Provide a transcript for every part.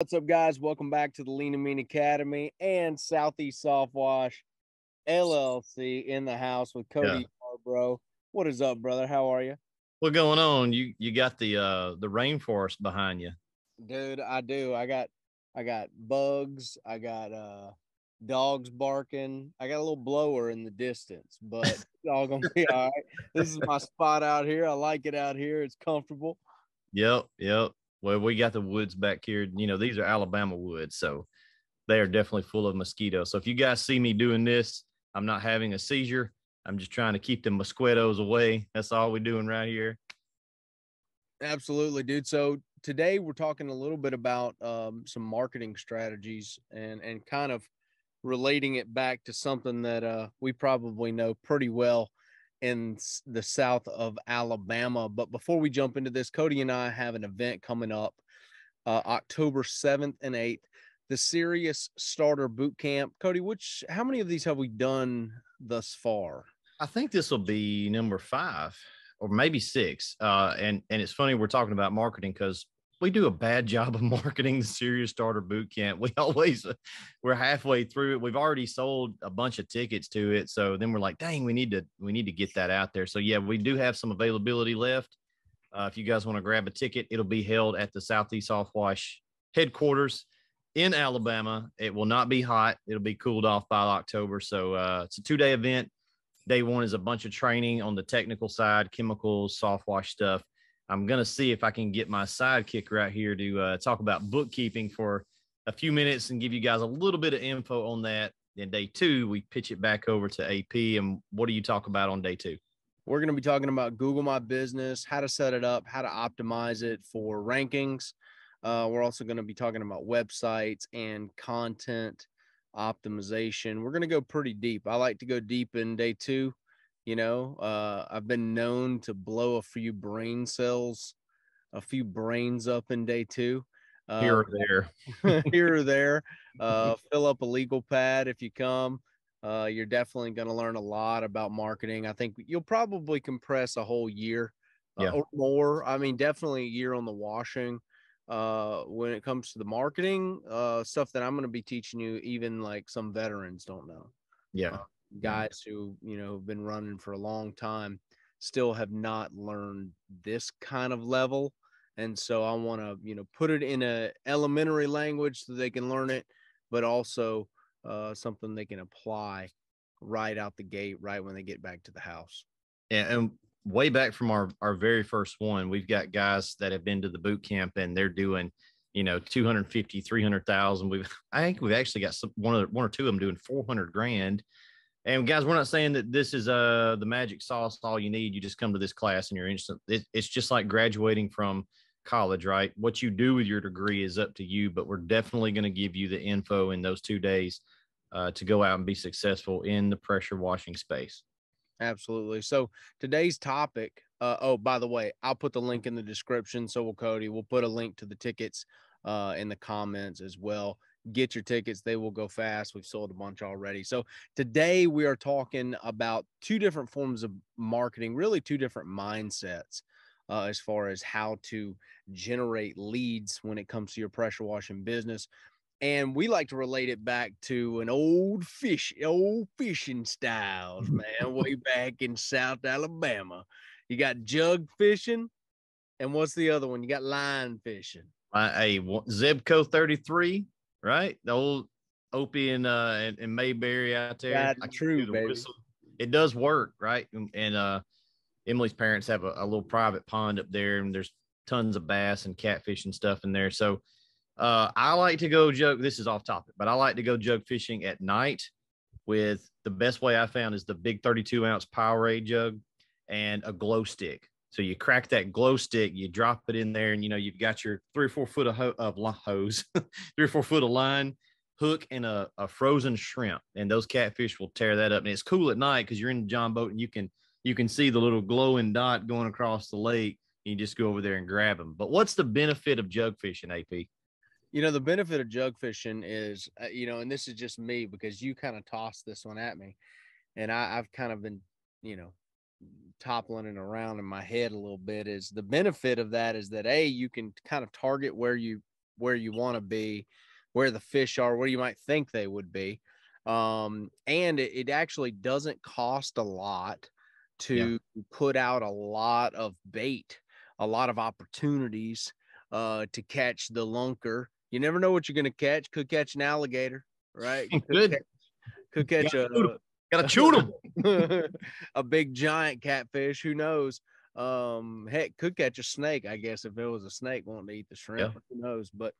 What's up, guys? Welcome back to the Lean and Mean Academy and Southeast Soft Wash LLC in the house with Yeah. Cody Bro. What is up, brother? How are you? What going on? You got the rainforest behind you. Dude, I do. I got bugs. I got dogs barking. I got a little blower in the distance, but it's all gonna be all right. This is my spot out here. I like it out here. It's comfortable. Yep. Well, we got the woods back here. These are Alabama woods, so they are definitely full of mosquitoes. So if you guys see me doing this, I'm not having a seizure. I'm just trying to keep the mosquitoes away. That's all we're doing right here. Absolutely, dude. So today we're talking a little bit about some marketing strategies and kind of relating it back to something that we probably know pretty well in the south of Alabama. But before we jump into this, Cody and I have an event coming up October 7th and 8th, the Serious Starter Boot Camp. Cody, how many of these have we done thus far? I think this will be number 5 or maybe 6. And it's funny we're talking about marketing because we do a bad job of marketing the Serious Starter Boot Camp. We're halfway through it. We've already sold a bunch of tickets to it. So then we're like, dang, we need to get that out there. So yeah, we do have some availability left. If you guys want to grab a ticket, it'll be held at the Southeast Soft Wash headquarters in Alabama. It will not be hot. It'll be cooled off by October. So it's a 2-day event. Day one is a bunch of training on the technical side, chemicals, soft wash stuff. I'm going to see if I can get my sidekick right here to talk about bookkeeping for a few minutes and give you guys a little bit of info on that. Then day 2, we pitch it back over to AP. And what do you talk about on day 2? We're going to be talking about Google My Business, how to set it up, how to optimize it for rankings. We're also going to be talking about websites and content optimization. We're going to go pretty deep. I like to go deep in day 2. I've been known to blow a few brains up in day 2. Here or there. Here or there. Fill up a legal pad if you come. You're definitely going to learn a lot about marketing. I think you'll probably compress a whole year Yeah. or more. I mean, definitely a year on the washing. When it comes to the marketing stuff that I'm going to be teaching you, even like some veterans don't know. Yeah. Guys who, have been running for a long time still have not learned this kind of level. And so I want to, put it in a elementary language so they can learn it, but also something they can apply right out the gate, right when they get back to the house. And way back from our very first one, we've got guys that have been to the boot camp and they're doing, 250, 300,000. I think we've actually got one or two of them doing 400 grand. And guys, we're not saying that this is the magic sauce, all you need. You just come to this class and you're instant. It's just like graduating from college, right? What you do with your degree is up to you, but we're definitely going to give you the info in those 2 days to go out and be successful in the pressure washing space. Absolutely. So today's topic, by the way, I'll put the link in the description. So will Cody. We'll put a link to the tickets in the comments as well. Get your tickets. They will go fast. We've sold a bunch already. So today we are talking about 2 different forms of marketing, really 2 different mindsets as far as how to generate leads when it comes to your pressure washing business. And we like to relate it back to an old fishing styles, man, way back in South Alabama. You got jug fishing, and what's the other one? You got line fishing. Zebco 33, right? The old Opie and Mayberry out there. Got true, baby. Whistle. It does work, right? And Emily's parents have a little private pond up there, and there's tons of bass and catfish and stuff in there. So I like to go jug. This is off topic, but I like to go jug fishing at night with the best way I found is the big 32-ounce Powerade jug and a glow stick. So you crack that glow stick, you drop it in there, and you've got your 3 or 4 foot of hose, 3 or 4 foot of line, hook, and a frozen shrimp, and those catfish will tear that up. And it's cool at night because you're in the John boat and you can see the little glowing dot going across the lake. And you just go over there and grab them. But what's the benefit of jug fishing, AP? The benefit of jug fishing is, and this is just me because you kind of tossed this one at me, and I've kind of been, toppling it around in my head a little bit. Is the benefit of that is that you can kind of target where you where you want to be, where the fish are, where you might think they would be. And it actually doesn't cost a lot to put out a lot of bait, a lot of opportunities to catch the lunker. You never know what you're going to catch. Could catch an alligator, right? Good. Could catch Gotta shoot them. a big giant catfish. Who knows? Heck, could catch a snake, I guess, if it was a snake wanting to eat the shrimp. Yeah. Who knows? But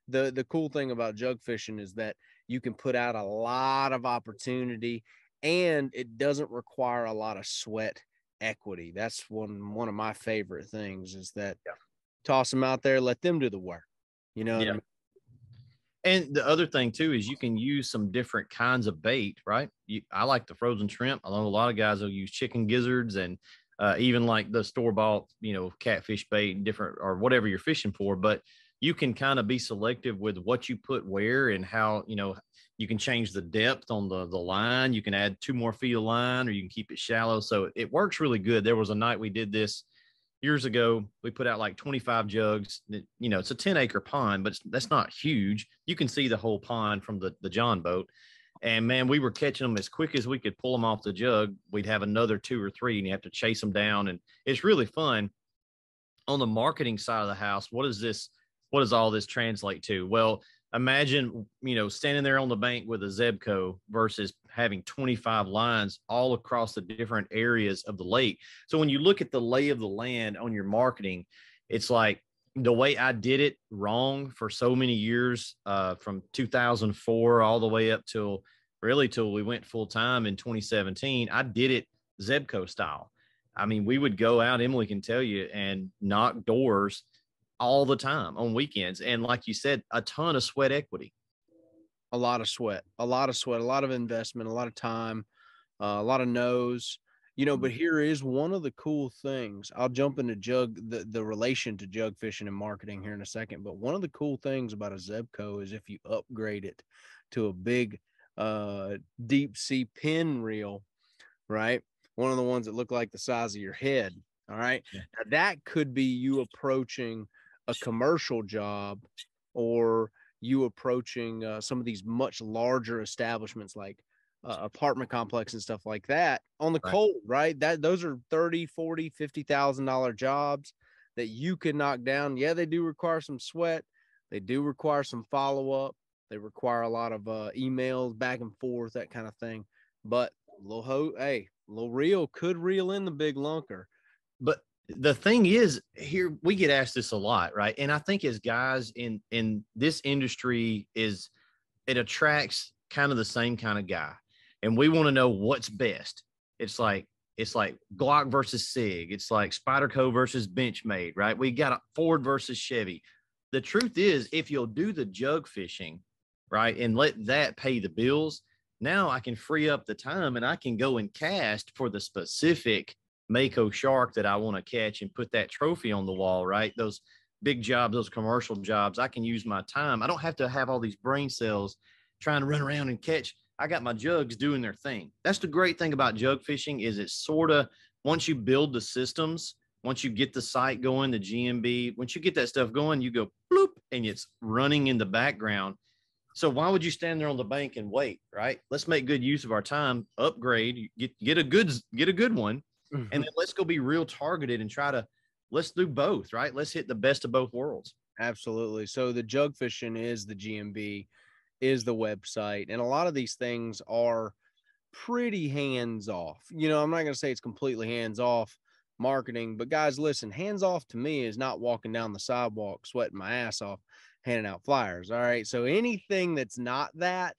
the cool thing about jug fishing is that you can put out a lot of opportunity, and it doesn't require a lot of sweat equity. That's one of my favorite things, is that toss them out there, let them do the work. You know what I mean? And the other thing too is you can use some different kinds of bait, right? I like the frozen shrimp. I know a lot of guys will use chicken gizzards and even like the store-bought, catfish bait and different or whatever you're fishing for. But you can kind of be selective with what you put where and how, you can change the depth on the line. You can add 2 more feet of line, or you can keep it shallow. So it works really good. There was a night we did this years ago. We put out like 25 jugs. It's a 10-acre pond, but that's not huge. You can see the whole pond from the John boat. And man, we were catching them as quick as we could pull them off the jug. We'd have another 2 or 3, and you have to chase them down. And it's really fun. On the marketing side of the house, what does all this translate to? Well, imagine, standing there on the bank with a Zebco versus having 25 lines all across the different areas of the lake. So when you look at the lay of the land on your marketing, it's like the way I did it wrong for so many years, from 2004 all the way up till we went full time in 2017. I did it Zebco style. I mean, we would go out, Emily can tell you, and knock doors all the time on weekends. And like you said, a ton of sweat equity. A lot of sweat, a lot of investment, a lot of time, a lot of no's, but here is one of the cool things. I'll jump into the relation to jug fishing and marketing here in a second. But one of the cool things about a Zebco is if you upgrade it to a big deep sea pin reel, right? One of the ones that look like the size of your head. All right. Yeah. Now, that could be you approaching a commercial job, or you approaching some of these much larger establishments like apartment complex and stuff like that on the cold, right? Those are $30,000, $40,000, $50,000 jobs that you can knock down. Yeah, they do require some sweat. They do require some follow-up. They require a lot of emails back and forth, that kind of thing. But little reel could reel in the big lunker. But the thing is, here we get asked this a lot, right? And I think as guys in this industry, it attracts kind of the same kind of guy, and we want to know what's best. It's like Glock versus Sig. It's like Spyderco versus Benchmade, right? We got a Ford versus Chevy. The truth is, if you'll do the jug fishing, right, and let that pay the bills, now I can free up the time and I can go and cast for the specific Mako shark that I want to catch and put that trophy on the wall, right? Those big jobs, those commercial jobs, I can use my time. I don't have to have all these brain cells trying to run around and catch. I got my jugs doing their thing. That's the great thing about jug fishing, is it's sort of, once you build the systems, once you get the site going, the GMB, once you get that stuff going, you go bloop and it's running in the background. So why would you stand there on the bank and wait, right? Let's make good use of our time, upgrade, get a good one. And then let's go be real targeted and let's do both, right? Let's hit the best of both worlds. Absolutely. So the jug fishing is the GMB, is the website. And a lot of these things are pretty hands off. I'm not going to say it's completely hands off marketing, but guys, listen, hands off to me is not walking down the sidewalk, sweating my ass off, handing out flyers. All right. So anything that's not that,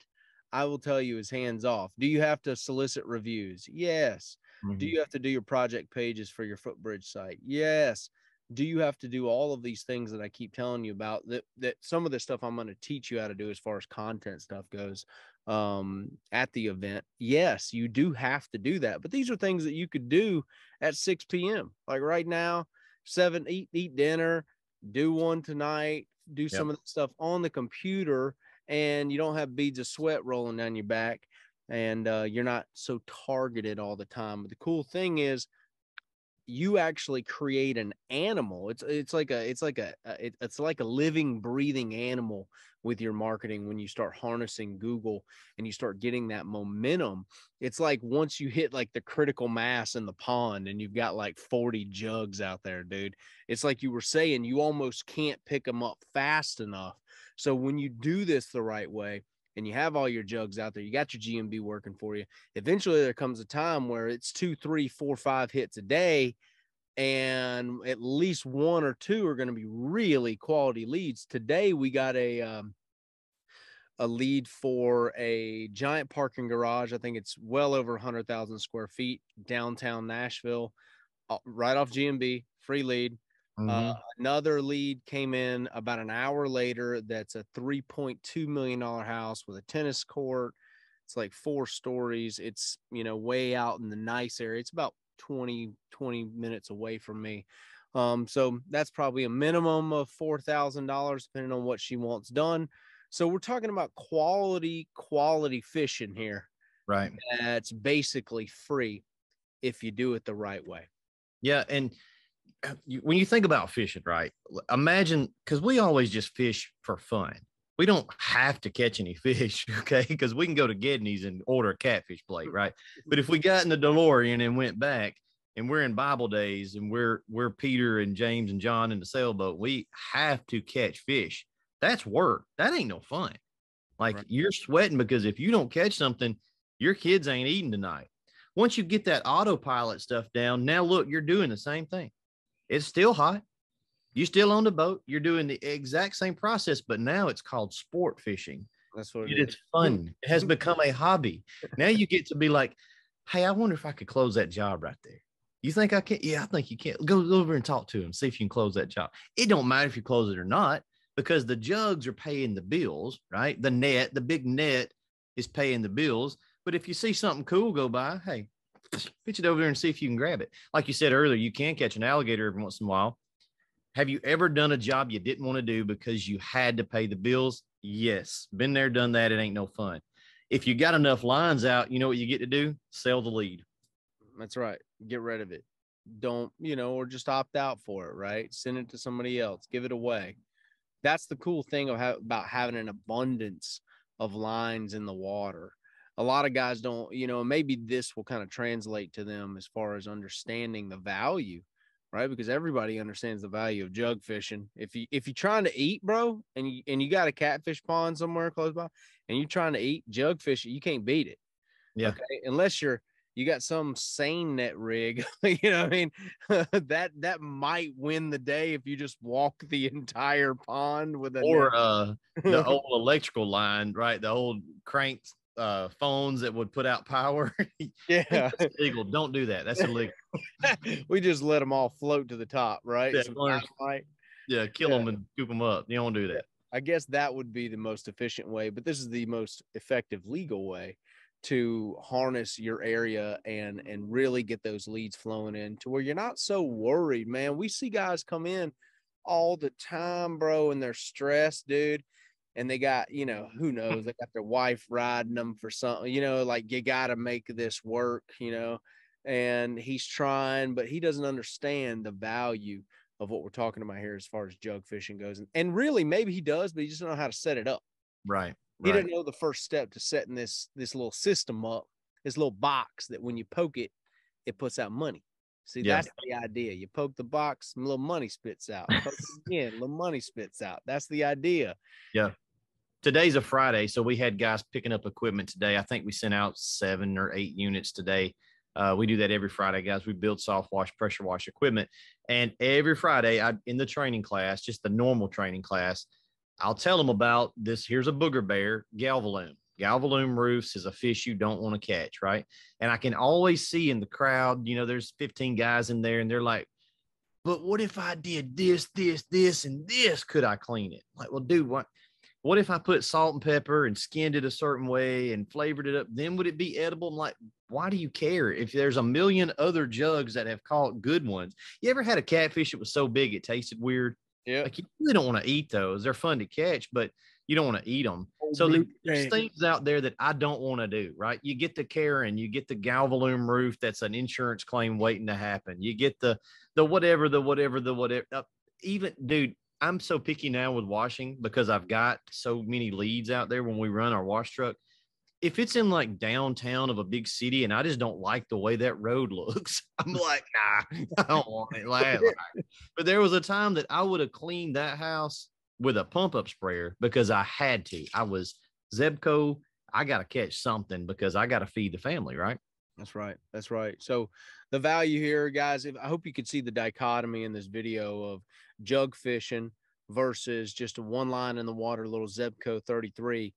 I will tell you, is hands off. Do you have to solicit reviews? Yes. Do you have to do your project pages for your footbridge site? Yes. Do you have to do all of these things that I keep telling you about, that some of the stuff I'm going to teach you how to do as far as content stuff goes at the event? Yes, you do have to do that. But these are things that you could do at 6 p.m. Like right now, 7, eat dinner, do one tonight, do some of the stuff on the computer, and you don't have beads of sweat rolling down your back. And you're not so targeted all the time. But the cool thing is, you actually create an animal. It's like a living, breathing animal with your marketing when you start harnessing Google and you start getting that momentum. It's like once you hit like the critical mass in the pond and you've got like 40 jugs out there, dude, it's like you were saying, you almost can't pick them up fast enough. So when you do this the right way and you have all your jugs out there, you got your GMB working for you, eventually there comes a time where it's 2, 3, 4, 5 hits a day, and at least one or two are going to be really quality leads. Today we got a lead for a giant parking garage. I think it's well over 100,000 square feet, downtown Nashville, right off GMB, free lead. Another lead came in about an hour later. That's a $3.2 million house with a tennis court. It's like 4 stories. It's, way out in the nice area. It's about 20 minutes away from me. So that's probably a minimum of $4,000, depending on what she wants done. So we're talking about quality fishing here. Right. That's basically free if you do it the right way. Yeah. And when you think about fishing, right, imagine, because we always just fish for fun. We don't have to catch any fish, okay? Because we can go to Gedney's and order a catfish plate, right? But if we got in the DeLorean and went back and we're in Bible days and we're Peter and James and John in the sailboat, we have to catch fish. That's work. That ain't no fun. Like right. You're sweating because if you don't catch something, your kids ain't eating tonight. Once you get that autopilot stuff down, now look, you're doing the same thing. It's still hot. You're still on the boat. You're doing the exact same process, but now it's called sport fishing. That's what it's fun. It has become a hobby. Now you get to be like, hey, I wonder if I could close that job right there. You think I can? Yeah, I think you can. Go over and talk to him. See if you can close that job. It don't matter if you close it or not, because the jugs are paying the bills, right? The big net is paying the bills. But if you see something cool go by, hey, pitch it over there and see if you can grab it. Like you said earlier, you can catch an alligator every once in a while. Have you ever done a job you didn't want to do because you had to pay the bills? Yes. Been there, done that. It ain't no fun. If you got enough lines out, you know what you get to do? Sell the lead. That's right. Get rid of it. Don't, or just opt out for it, right? Send it to somebody else. Give it away. That's the cool thing about having an abundance of lines in the water. A lot of guys don't, maybe this will kind of translate to them as far as understanding the value, right? Because everybody understands the value of jug fishing. If you're trying to eat, bro, and you got a catfish pond somewhere close by and you're trying to eat jug fish, you can't beat it. Yeah. Okay? Unless you got some sane net rig, what I mean? that might win the day if you just walk the entire pond with the old electrical line, right? The old cranks phones that would put out power. Yeah, that's illegal. Don't do that. That's illegal. We just let them all float to the top, right? Yeah, kill them and scoop them up. You don't do that. I guess that would be the most efficient way, but this is the most effective legal way to harness your area and really get those leads flowing in to where you're not so worried, man. We see guys come in all the time, bro, and they're stressed, dude. And they got, who knows, they got their wife riding them for something, like you got to make this work, and he's trying, but he doesn't understand the value of what we're talking about here as far as jug fishing goes. And really, maybe he does, but he just don't know how to set it up. Right. He didn't know the first step to setting this little system up, this little box that when you poke it, it puts out money. See, that's the idea. You poke the box, a little money spits out. Poke it again, a little money spits out. That's the idea. Yeah. Today's a Friday, so we had guys picking up equipment today. I think we sent out 7 or 8 units today. We do that every Friday, guys. We build soft wash, pressure wash equipment. And every Friday in the training class, just the normal training class, I'll tell them about this. Here's a booger bear, Galvalume. Galvalume roofs is a fish you don't want to catch, right? And I can always see in the crowd, there's 15 guys in there and they're like, but what if I did this, and this? Could I clean it? Like, well, dude, what if I put salt and pepper and skinned it a certain way and flavored it up? Then would it be edible? I'm like, why do you care if there's a million other jugs that have caught good ones? You ever had a catfish that was so big it tasted weird? Yeah. Like you really don't want to eat those. They're fun to catch, but you don't want to eat them. So there's things out there that I don't want to do, right? You get the Karen, you get the Galvalume roof. That's an insurance claim waiting to happen. You get the whatever. Even, dude, I'm so picky now with washing because I've got so many leads out there when we run our wash truck. If it's in like downtown of a big city and I just don't like the way that road looks, I'm like, nah, I don't want it. But there was a time that I would have cleaned that house with a pump up sprayer because I had to. I was Zebco. I got to catch something because I got to feed the family, right? That's right. That's right. So the value here, guys, I hope you could see the dichotomy in this video of jug fishing versus just a one line in the water, little Zebco 33,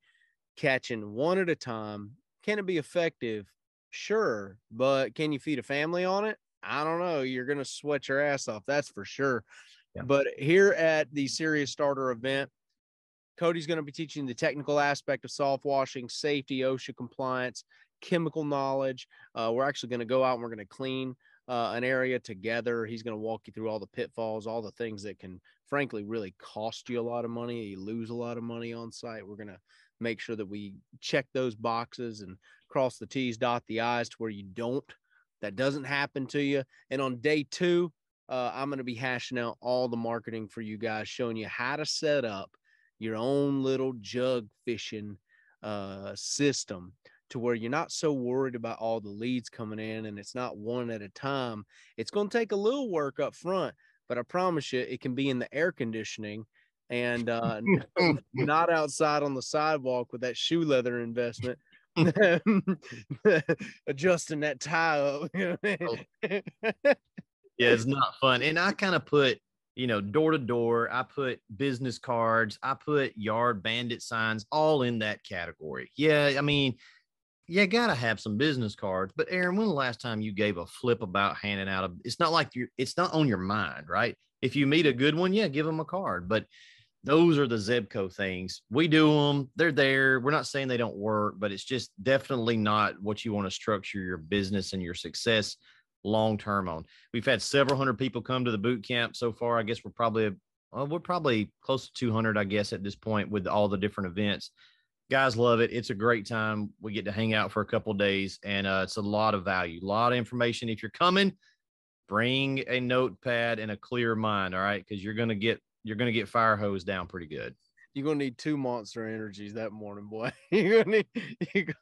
catching one at a time. Can it be effective? Sure. But can you feed a family on it? I don't know. You're going to sweat your ass off. That's for sure. Yeah. But here at the Serious Starter event, Cody's going to be teaching the technical aspect of soft washing, safety, OSHA compliance, chemical knowledge. We're actually going to go out and we're going to clean an area together. He's going to walk you through all the pitfalls, all the things that can frankly really cost you a lot of money. You lose a lot of money on site. We're going to make sure that we check those boxes and cross the T's, dot the I's to where that doesn't happen to you. And on day 2, I'm going to be hashing out all the marketing for you guys, showing you how to set up your own little jug fishing system to where you're not so worried about all the leads coming in and it's not one at a time. It's going to take a little work up front, but I promise you it can be in the air conditioning and not outside on the sidewalk with that shoe leather investment. Adjusting that tie up. Yeah, it's not fun. And I kind of put, door to door, I put business cards, I put yard bandit signs, all in that category. Yeah, I mean, you got to have some business cards. But Aaron, when the last time you gave a flip about handing out it's not like it's not on your mind, right? If you meet a good one, yeah, give them a card. But those are the Zebco things. We do them. They're there. We're not saying they don't work, but it's just definitely not what you want to structure your business and your success long-term on. We've had several hundred people come to the boot camp so far. I guess we're probably close to 200, I guess, at this point with all the different events. Guys love it. It's a great time. We get to hang out for a couple of days, and it's a lot of value, a lot of information. If you're coming, bring a notepad and a clear mind, all right? Because you're gonna get fire hose down pretty good. You're gonna need 2 Monster Energies that morning, boy. You're gonna need.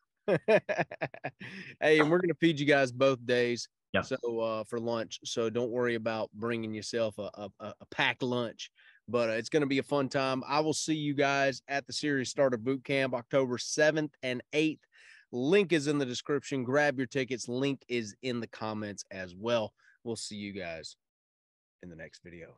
Hey, and we're gonna feed you guys both days. Yeah. So for lunch. So don't worry about bringing yourself a packed lunch. But it's going to be a fun time. I will see you guys at the Serious Starter Boot Camp, October 7th and 8th. Link is in the description. Grab your tickets. Link is in the comments as well. We'll see you guys in the next video.